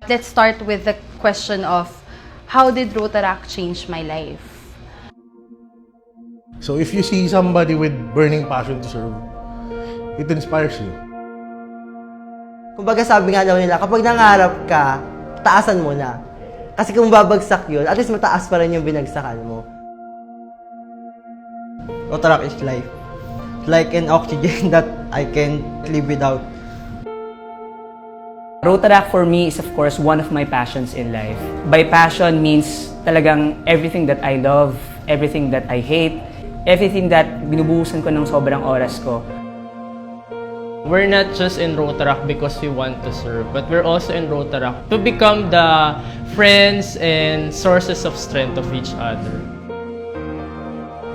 Let's start with the question of how did Rotaract change my life? So if you see somebody with burning passion to serve, it inspires you. Kumbaga sabi nga daw nila, kapag nangarap ka, taasan mo na. Kasi kung babagsak yun, at least mataas pa rin yung binagsakan mo. Rotaract is life. Like an oxygen that I can't live without. Rotaract for me is of course one of my passions in life. By passion means talagang everything that I love, everything that I hate, everything that binubuhusan ko ng sobrang oras ko. We're not just in Rotaract because we want to serve, but we're also in Rotaract to become the friends and sources of strength of each other.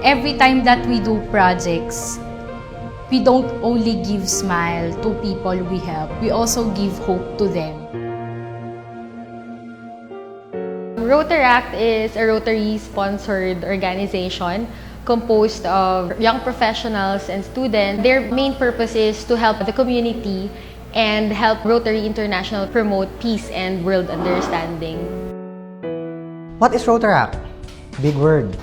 Every time that we do projects, we don't only give smile to people we help, we also give hope to them. Rotaract is a Rotary-sponsored organization composed of young professionals and students. Their main purpose is to help the community and help Rotary International promote peace and world understanding. What is Rotaract? Big word.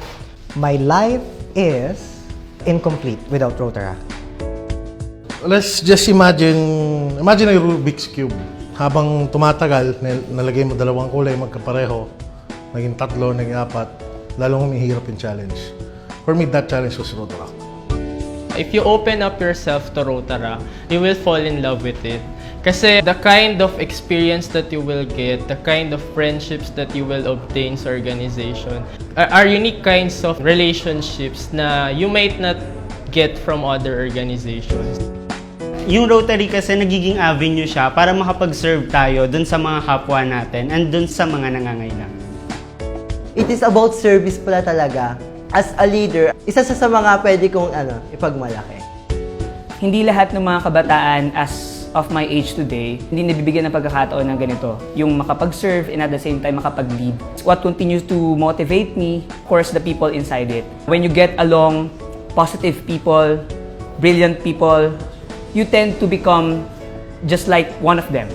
My life is incomplete without Rotaract. Let's just imagine a Rubik's Cube. Habang tumatagal, nalagay mo dalawang kulay magkapareho, naging tatlo, naging apat, lalong humihirap yung challenge. For me, that challenge was Rotaract. If you open up yourself to Rotaract, you will fall in love with it. Kasi the kind of experience that you will get, the kind of friendships that you will obtain sa organization, are unique kinds of relationships na you might not get from other organizations. Yung Rotary kasi nagiging avenue siya para makapag-serve tayo dun sa mga kapwa natin and dun sa mga nangangailangan. It is about service pala talaga. As a leader, isa sa mga pwede kong ipagmalaki. Hindi lahat ng mga kabataan as of my age today, hindi nabibigyan ng pagkakataon ng ganito. Yung makapag-serve and at the same time makapag-lead. What continues to motivate me, of course, the people inside it. When you get along positive people, brilliant people, you tend to become just like one of them.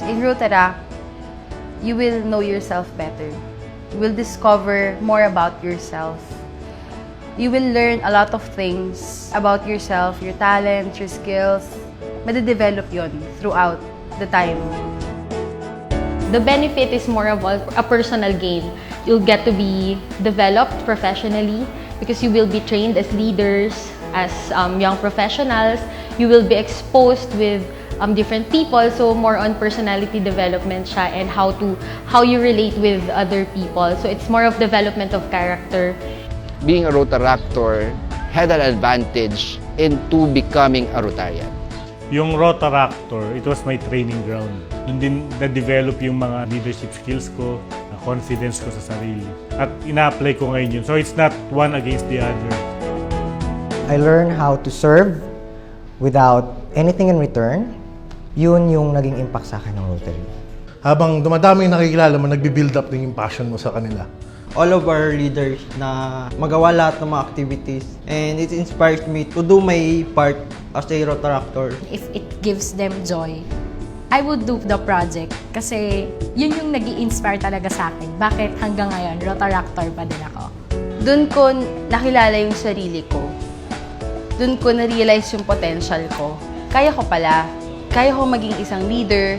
In Rotaract, you will know yourself better. You will discover more about yourself. You will learn a lot of things about yourself, your talents, your skills. Made-develop yon throughout the time. The benefit is more of a personal gain. You'll get to be developed professionally because you will be trained as leaders, as young professionals. You will be exposed with different people, so more on personality development siya and how you relate with other people. So it's more of development of character. Being a Rotaractor had an advantage into becoming a Rotarian. Yung Rotaractor, it was my training ground. Doon din na-develop yung mga leadership skills ko, confidence ko sa sarili. At ina-apply ko ngayon yun. So it's not one against the other. I learned how to serve without anything in return. Yun yung naging impact sa akin ng Rotary. Habang dumadami yung nakikilala mo, nagbi-build up din yung passion mo sa kanila. All of our leaders na magawa lahat ng mga activities, and it inspires me to do my part as a Rotaractor. If it gives them joy, I would do the project kasi yun yung nag-i-inspire talaga sa akin. Bakit hanggang ngayon, Rotaractor pa din ako. Doon ko nakilala yung sarili ko. Doon ko na-realize yung potential ko. Kaya ko pala. Kaya ko maging isang leader.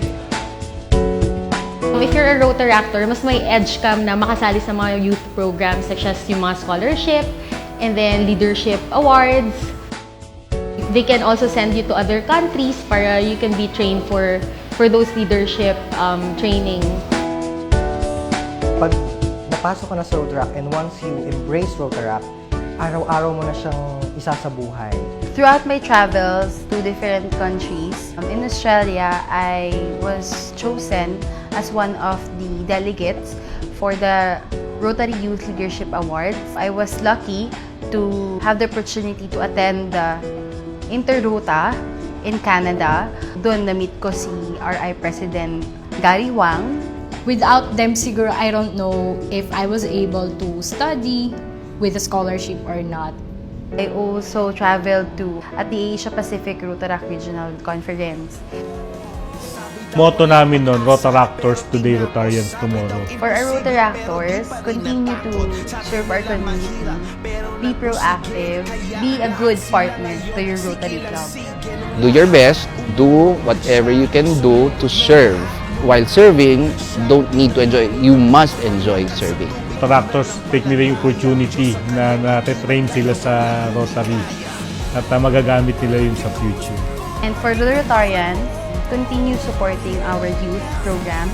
If you're a Rotaractor, mas may edge ka na makasali sa mga youth programs such as yung mga scholarship and then leadership awards. They can also send you to other countries para you can be trained for those leadership training. Pag napasok ka na sa Rotaract and once you embrace Rotaract, araw-araw mo na siyang isa sa buhay. Throughout my travels to different countries, in Australia, I was chosen as one of the delegates for the Rotary Youth Leadership Awards. I was lucky to have the opportunity to attend the Interrota in Canada. Doon na-meet ko si RI President Gary Wang. Without them, siguro I don't know if I was able to study with a scholarship or not. I also traveled at the Asia Pacific Rotaract Regional Conference. Motto namin noon, Rotaractors today, Rotarians tomorrow. For our Rotaractors, continue to serve our community, be proactive, be a good partner to your Rotary Club. Do your best, do whatever you can do to serve. While serving, don't need to enjoy, you must enjoy serving. Rotaractors, take nila yung opportunity na nate-train sila sa Rotary at magagamit nila yun sa future. And for the Rotarians, continue supporting our youth programs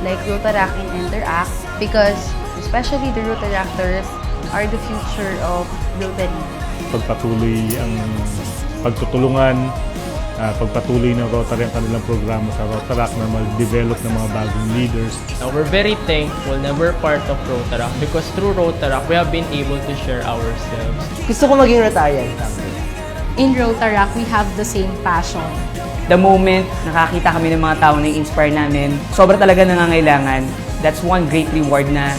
like Rotaract and Interact because especially the Rotaractors are the future of Rotary. Pagpatuloy ang pagtutulungan, pagpatuloy ng Rotary ang kanilang programa sa Rotaract na mag-develop ng mga bagong leaders. Now, we're very thankful na we're part of Rotaract because through Rotaract, we have been able to share ourselves. Gusto ko maging Rotarian someday. In Rotaract, we have the same passion. The moment nakakita kami ng mga tao na i-inspire namin, sobra talaga nangangailangan. That's one great reward na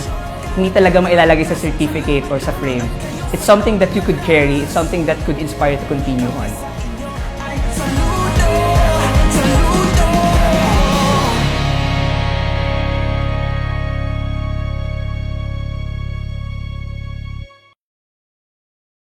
hindi talaga mailalagay sa certificate or sa frame. It's something that you could carry. It's something that could inspire to continue on.